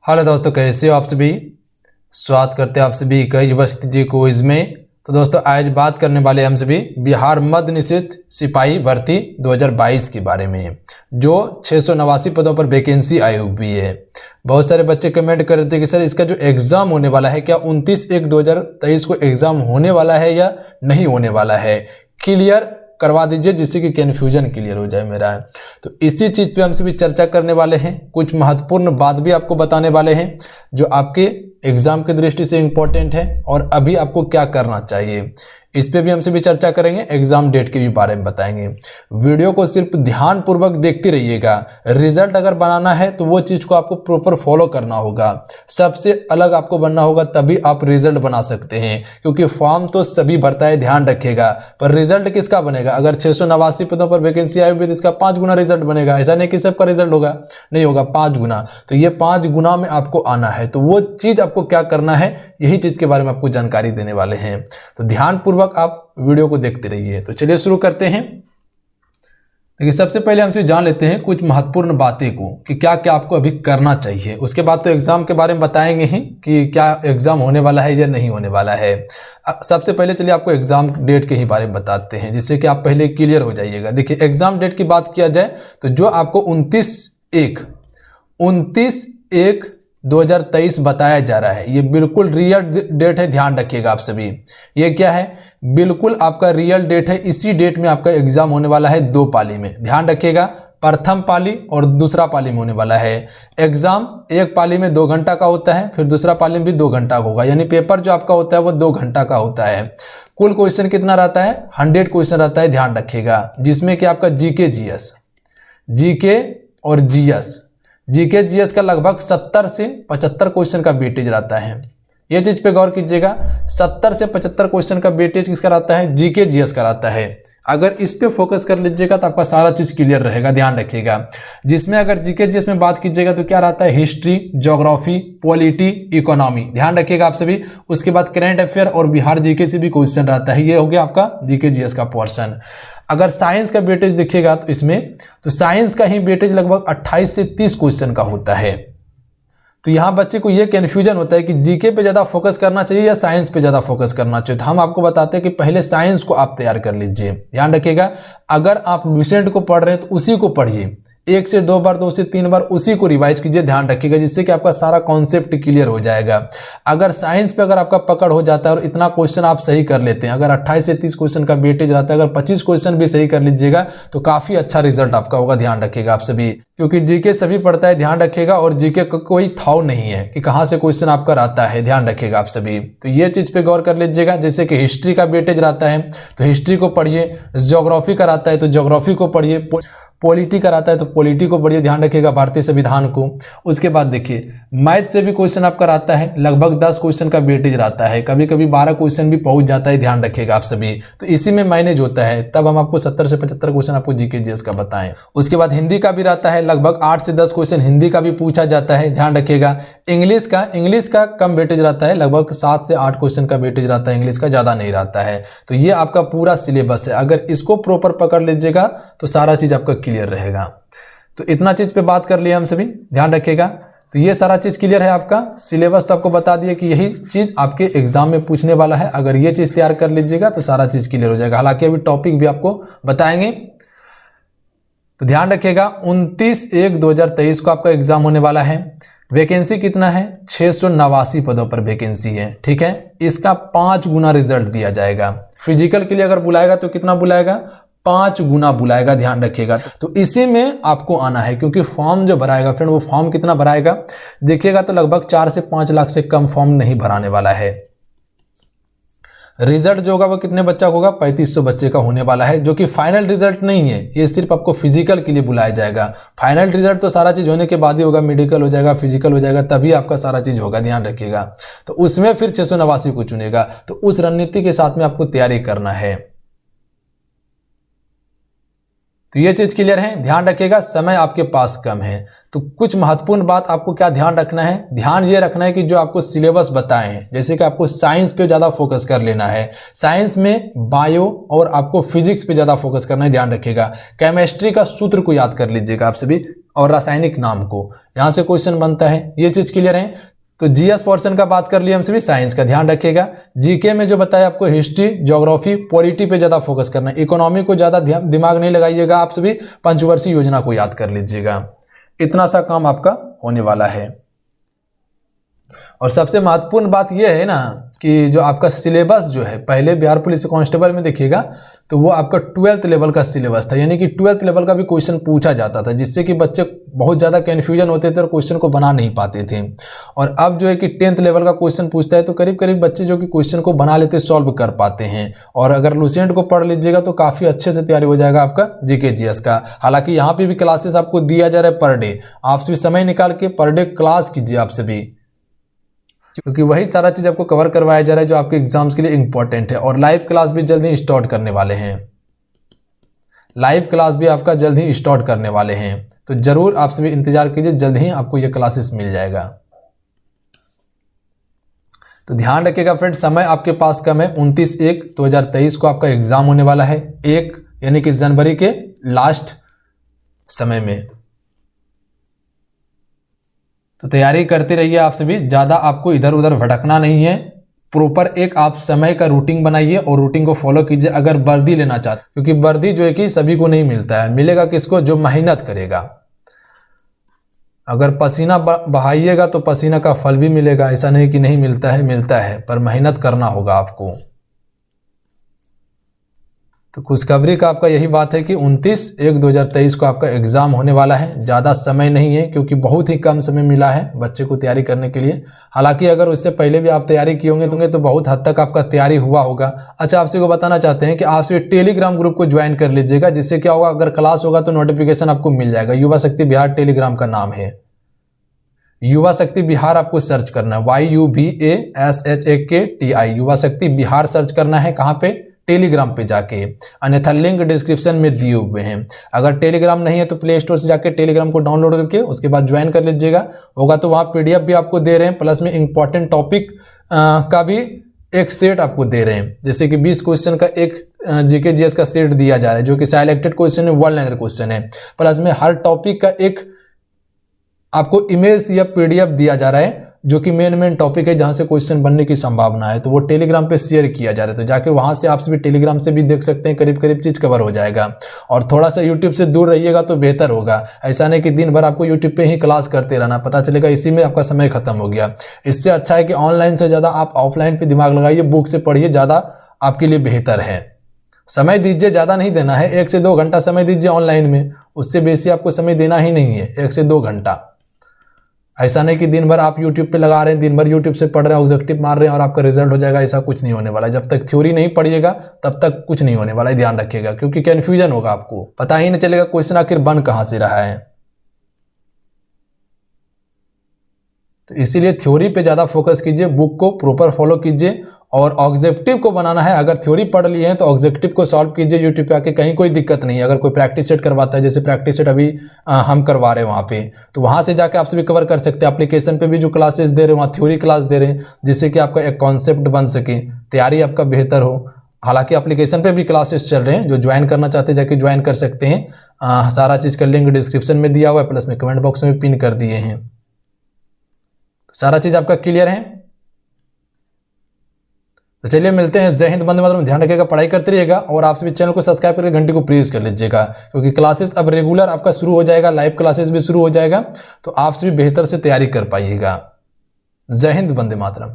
Hello दोस्तों, कैसे हो आप सभी। स्वागत करते हैं आप सभी कई यूनिवर्सिटी जी क्विज में। तो दोस्तों आज बात करने वाले हम सभी बिहार मद्य निषेध सिपाही भर्ती 2022 के बारे में, जो 689 पदों पर वैकेंसी आई हुई है। बहुत सारे बच्चे कमेंट कर रहे थे कि सर इसका जो एग्ज़ाम होने वाला है, क्या 29/1/2023 को एग्ज़ाम होने वाला है या नहीं होने वाला है, क्लियर करवा दीजिए जिससे कि कन्फ्यूजन क्लियर हो जाए मेरा। तो इसी चीज़ पे हम सभी चर्चा करने वाले हैं। कुछ महत्वपूर्ण बात भी आपको बताने वाले हैं जो आपके एग्जाम की दृष्टि से इंपॉर्टेंट है और अभी आपको क्या करना चाहिए, इस पे भी हम सभी चर्चा करेंगे। एग्जाम डेट के भी बारे में बताएंगे। वीडियो को सिर्फ ध्यानपूर्वक देखते रहिएगा। रिजल्ट अगर बनाना है तो वो चीज़ को आपको प्रॉपर फॉलो करना होगा, सबसे अलग आपको बनना होगा, तभी आप रिजल्ट बना सकते हैं। क्योंकि फॉर्म तो सभी भरता है, ध्यान रखिएगा, पर रिजल्ट किसका बनेगा। अगर 689 पदों पर वैकेंसी आई हुई तो इसका 5 गुना रिजल्ट बनेगा। ऐसा नहीं कि सबका रिजल्ट होगा, नहीं होगा, 5 गुना। तो ये 5 गुना में आपको आना है, तो वो चीज़ आपको क्या करना है, यही चीज़ के बारे में आपको जानकारी देने वाले हैं। तो ध्यानपूर्वक आप वीडियो को देखते रहिए। तो चलिए शुरू करते हैं। देखिए, सबसे पहले हमसे जान लेते हैं कुछ महत्वपूर्ण बातें को कि क्या क्या आपको अभी करना चाहिए। उसके बाद तो एग्जाम के बारे में बताएंगे ही कि क्या एग्जाम होने वाला है या नहीं होने वाला है। सबसे पहले चलिए आपको एग्जाम डेट के ही बारे में बताते हैं, जिससे कि आप पहले क्लियर हो जाइएगा। देखिए, एग्जाम डेट की बात किया जाए तो जो आपको 29/1/2023 बताया जा रहा है, ये बिल्कुल रियल डेट है, ध्यान रखिएगा आप सभी। ये क्या है, बिल्कुल आपका रियल डेट है। इसी डेट में आपका एग्जाम होने वाला है 2 पाली में, ध्यान रखिएगा। प्रथम पाली और दूसरा पाली में होने वाला है एग्जाम। एक पाली में 2 घंटा का होता है, फिर दूसरा पाली में भी 2 घंटा का होगा, यानी पेपर जो आपका होता है वो 2 घंटा का होता है। कुल क्वेश्चन कितना रहता है, 100 क्वेश्चन रहता है, ध्यान रखिएगा। जिसमें कि आपका जीके और जीएस का लगभग 70 से 75 क्वेश्चन का वेटेज रहता है। ये चीज पे गौर कीजिएगा, 70 से 75 क्वेश्चन का वेटेज किसका रहता है, जीके जीएस का रहता है। अगर इस पे फोकस कर लीजिएगा तो आपका सारा चीज क्लियर रहेगा, ध्यान रखिएगा। जिसमें अगर जीके जीएस में बात कीजिएगा तो क्या रहता है, हिस्ट्री, ज्योग्राफी, पॉलिटी, इकोनॉमी, ध्यान रखिएगा आप सभी। उसके बाद करंट अफेयर और बिहार जीके से भी क्वेश्चन रहता है। ये हो गया आपका जीके जीएस का पोर्शन। अगर साइंस का वेटेज देखिएगा तो इसमें तो साइंस का ही वेटेज लगभग 28 से 30 क्वेश्चन का होता है। तो यहाँ बच्चे को ये कन्फ्यूजन होता है कि जीके पे ज़्यादा फोकस करना चाहिए या साइंस पे ज़्यादा फोकस करना चाहिए। तो हम आपको बताते हैं कि पहले साइंस को आप तैयार कर लीजिए, ध्यान रखिएगा। अगर आप लुसेंट को पढ़ रहे हैं तो उसी को पढ़िए, 1 से 2 बार, 2 से 3 बार उसी को रिवाइज कीजिए, ध्यान रखिएगा, जिससे कि आपका सारा कॉन्सेप्ट क्लियर हो जाएगा। अगर साइंस पे अगर आपका पकड़ हो जाता है और इतना क्वेश्चन आप सही कर लेते हैं, अगर 28 से 30 क्वेश्चन का वेटेज रहता है, अगर 25 क्वेश्चन भी सही कर लीजिएगा तो काफ़ी अच्छा रिजल्ट आपका होगा, ध्यान रखिएगा आप सभी। क्योंकि जीके सभी पढ़ता है, ध्यान रखिएगा, और जीके का कोई थाव नहीं है कि कहाँ से क्वेश्चन आपका रहता है, ध्यान रखिएगा आप सभी। तो ये चीज़ पे गौर कर लीजिएगा। जैसे कि हिस्ट्री का वेटेज रहता है तो हिस्ट्री को पढ़िए, ज्योग्राफी का रहता है तो ज्योग्राफी को पढ़िए, पॉलिटी का रहता है तो पॉलिटी को पढ़िए, ध्यान रखिएगा, भारतीय संविधान को। उसके बाद देखिए, मैथ से भी क्वेश्चन आपका रहता है, लगभग 10 क्वेश्चन का वेटेज रहता है, कभी कभी 12 क्वेश्चन भी पहुंच जाता है, ध्यान रखिएगा आप सभी। तो इसी में मैनेज होता है, तब हम आपको 70 से 75 क्वेश्चन आपको जीके जीएस का बताएं। उसके बाद हिंदी का भी रहता है, लगभग 8 से 10 क्वेश्चन हिंदी का भी पूछा जाता है, ध्यान रखिएगा। इंग्लिश का कम वेटेज रहता है, लगभग 7 से 8 क्वेश्चन का वेटेज रहता है, इंग्लिश का ज़्यादा नहीं रहता है। तो ये आपका पूरा सिलेबस है, अगर इसको प्रॉपर पकड़ लीजिएगा तो सारा चीज़ आपका क्लियर रहेगा। तो इतना चीज़ पे बात कर लिया हम सभी, ध्यान रखिएगा। तो ये सारा चीज़ क्लियर है आपका। सिलेबस तो आपको बता दिया कि यही चीज़ आपके एग्जाम में पूछने वाला है। अगर ये चीज़ तैयार कर लीजिएगा तो सारा चीज़ क्लियर हो जाएगा। हालांकि अभी टॉपिक भी आपको बताएंगे, तो ध्यान रखिएगा। 29/1/2023 को आपका एग्जाम होने वाला है। वैकेंसी कितना है, 689 पदों पर वैकेंसी है, ठीक है। इसका 5 गुना रिजल्ट दिया जाएगा। फिजिकल के लिए अगर बुलाएगा तो कितना बुलाएगा, 5 गुना बुलाएगा, ध्यान रखिएगा। तो इसी में आपको आना है, क्योंकि फॉर्म जो भराएगा फ्रेंड, वो फॉर्म कितना भराएगा देखिएगा तो लगभग 4 से 5 लाख से कम फॉर्म नहीं भराने वाला है। रिजल्ट जो होगा वो कितने बच्चा होगा, 3500 बच्चे का होने वाला है, जो कि फाइनल रिजल्ट नहीं है। ये सिर्फ आपको फिजिकल के लिए बुलाया जाएगा। फाइनल रिजल्ट तो सारा चीज़ होने के बाद ही होगा, मेडिकल हो जाएगा, फिजिकल हो जाएगा, तभी आपका सारा चीज़ होगा, ध्यान रखिएगा। तो उसमें फिर 689 को चुनेगा। तो उस रणनीति के साथ में आपको तैयारी करना है। तो ये चीज़ क्लियर है, ध्यान रखिएगा। समय आपके पास कम है, तो कुछ महत्वपूर्ण बात आपको क्या ध्यान रखना है, ध्यान ये रखना है कि जो आपको सिलेबस बताए हैं, जैसे कि आपको साइंस पे ज़्यादा फोकस कर लेना है। साइंस में बायो और आपको फिजिक्स पे ज़्यादा फोकस करना है, ध्यान रखिएगा। केमिस्ट्री का सूत्र को याद कर लीजिएगा आप सभी, और रासायनिक नाम को, यहाँ से क्वेश्चन बनता है। ये चीज क्लियर है। तो जीएस पोर्शन का बात कर लिया हम सभी, साइंस का ध्यान रखिएगा। जीके में जो बताया आपको हिस्ट्री, ज्योग्राफी, पॉलिटी पे ज्यादा फोकस करना है, इकोनॉमी को ज्यादा दिमाग नहीं लगाइएगा। आप सभी पंचवर्षीय योजना को याद कर लीजिएगा। इतना सा काम आपका होने वाला है। और सबसे महत्वपूर्ण बात यह है ना कि जो आपका सिलेबस जो है, पहले बिहार पुलिस कांस्टेबल में देखिएगा तो वो आपका 12th लेवल का सिलेबस था, यानी कि 12th लेवल का भी क्वेश्चन पूछा जाता था, जिससे कि बच्चे बहुत ज़्यादा कन्फ्यूजन होते थे और क्वेश्चन को बना नहीं पाते थे। और अब जो है कि 10th लेवल का क्वेश्चन पूछता है तो करीब करीब बच्चे जो कि क्वेश्चन को बना लेते, सॉल्व कर पाते हैं। और अगर लुसेंट को पढ़ लीजिएगा तो काफ़ी अच्छे से तैयारी हो जाएगा आपका जीके जीएस का। हालांकि यहाँ पे भी क्लासेस आपको दिया जा रहा है पर डे, आप सभी समय निकाल के पर डे क्लास कीजिए आप सभी, क्योंकि वही सारा चीज आपको कवर करवाया जा रहा है जो आपके एग्जाम्स के लिए इंपॉर्टेंट है। और लाइव क्लास भी जल्द ही स्टार्ट करने वाले हैं, लाइव क्लास भी आपका जल्द ही स्टार्ट करने वाले हैं, तो जरूर आप सभी इंतजार कीजिए, जल्द ही आपको ये क्लासेस मिल जाएगा। तो ध्यान रखिएगा फ्रेंड, समय आपके पास कम है। 29/1/2023 को आपका एग्जाम होने वाला है, 1 यानी कि जनवरी के लास्ट समय में। तो तैयारी करते रहिए आप सभी, ज़्यादा आपको इधर उधर भटकना नहीं है। प्रॉपर एक आप समय का रूटीन बनाइए और रूटीन को फॉलो कीजिए। अगर वर्दी लेना चाहते, क्योंकि वर्दी जो है कि सभी को नहीं मिलता है, मिलेगा किसको? जो मेहनत करेगा। अगर पसीना बहाइएगा तो पसीना का फल भी मिलेगा, ऐसा नहीं कि नहीं मिलता है, मिलता है, पर मेहनत करना होगा आपको। तो खुशखबरी का आपका यही बात है कि 29/1/2023 को आपका एग्जाम होने वाला है। ज़्यादा समय नहीं है, क्योंकि बहुत ही कम समय मिला है बच्चे को तैयारी करने के लिए। हालांकि अगर उससे पहले भी आप तैयारी किए होंगे तो बहुत हद तक आपका तैयारी हुआ होगा। अच्छा, आपसे को बताना चाहते हैं कि आप से टेलीग्राम ग्रुप को ज्वाइन कर लीजिएगा, जिससे क्या होगा, अगर क्लास होगा तो नोटिफिकेशन आपको मिल जाएगा। युवा शक्ति बिहार टेलीग्राम का नाम है, युवा शक्ति बिहार आपको सर्च करना है, YUVASHAKTI, युवा शक्ति बिहार सर्च करना है। कहाँ पे? टेलीग्राम पे जाके, अन्यथा लिंक डिस्क्रिप्शन में दिए हुए हैं। अगर टेलीग्राम नहीं है तो प्ले स्टोर से जाके टेलीग्राम को डाउनलोड करके उसके बाद ज्वाइन कर लीजिएगा। होगा तो वहाँ PDF भी आपको दे रहे हैं, प्लस में इंपॉर्टेंट टॉपिक का भी एक सेट आपको दे रहे हैं। जैसे कि 20 क्वेश्चन का एक जीके जीएस का सेट दिया जा रहा है, जो कि सिलेक्टेड क्वेश्चन है, 1 लाइनर क्वेश्चन है। प्लस में हर टॉपिक का एक आपको इमेज या PDF दिया जा रहा है, जो कि मेन टॉपिक है, जहां से क्वेश्चन बनने की संभावना है। तो वो टेलीग्राम पे शेयर किया जा रहा है, तो जाके वहां से आप सभी टेलीग्राम से भी देख सकते हैं, करीब करीब चीज कवर हो जाएगा। और थोड़ा सा यूट्यूब से दूर रहिएगा तो बेहतर होगा। ऐसा नहीं कि दिन भर आपको यूट्यूब पे ही क्लास करते रहना, पता चलेगा इसी में आपका समय खत्म हो गया। इससे अच्छा है कि ऑनलाइन से ज़्यादा आप ऑफलाइन पे दिमाग लगाइए, बुक से पढ़िए, ज़्यादा आपके लिए बेहतर है। समय दीजिए, ज़्यादा नहीं देना है, 1 से 2 घंटा समय दीजिए ऑनलाइन में, उससे बेसी आपको समय देना ही नहीं है, 1 से 2 घंटा। ऐसा नहीं कि दिन भर आप यूट्यूब पे लगा रहे हैं, दिन भर यूट्यूब से पढ़ रहे हैं, ऑब्जेक्टिव मार रहे हैं और आपका रिजल्ट हो जाएगा, ऐसा कुछ नहीं होने वाला। जब तक थ्योरी नहीं पढ़िएगा तब तक कुछ नहीं होने वाला है, ध्यान रखिएगा, क्योंकि कन्फ्यूजन होगा, आपको पता ही नहीं चलेगा क्वेश्चन आखिर बन कहाँ से रहा है। तो इसीलिए थ्योरी पे ज़्यादा फोकस कीजिए, बुक को प्रॉपर फॉलो कीजिए और ऑब्जेक्टिव को बनाना है। अगर थ्योरी पढ़ लिए हैं तो ऑब्जेक्टिव को सॉल्व कीजिए यूट्यूब पे आके, कहीं कोई दिक्कत नहीं है। अगर कोई प्रैक्टिस सेट करवाता है, जैसे प्रैक्टिस सेट अभी हम करवा रहे हैं वहाँ पे, तो वहाँ से जाके आप सभी कवर कर सकते हैं। एप्लीकेशन पे भी जो क्लासेस दे रहे हैं वहाँ थ्योरी क्लास दे रहे हैं, जिससे कि आपका एक कॉन्सेप्ट बन सके, तैयारी आपका बेहतर हो। हालांकि एप्लीकेशन पे भी क्लासेस चल रहे हैं, जो ज्वाइन करना चाहते हैं जाके ज्वाइन कर सकते हैं। सारा चीज़ का लिंक डिस्क्रिप्शन में दिया हुआ है, प्लस में कमेंट बॉक्स में पिन कर दिए हैं। सारा चीज़ आपका क्लियर है। तो चलिए मिलते हैं। जय हिंद, वंदे मातरम। ध्यान रखिएगा, पढ़ाई करते रहिएगा और आप सभी चैनल को सब्सक्राइब करके घंटी को प्रेस कर लीजिएगा, क्योंकि क्लासेस अब रेगुलर आपका शुरू हो जाएगा, लाइव क्लासेस भी शुरू हो जाएगा, तो आप सभी बेहतर से तैयारी कर पाइएगा। जय हिंद, वंदे मातरम।